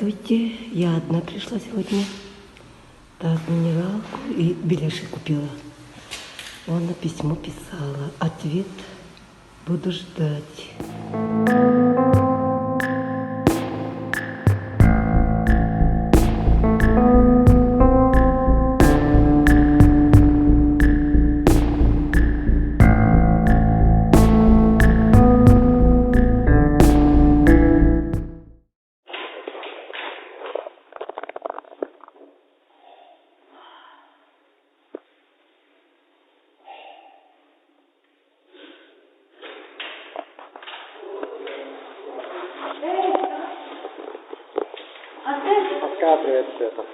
Здравствуйте, я одна пришла сегодня. Так, минералку и беляши купила. Она письмо писала. Ответ буду ждать. Пока, привет, Света.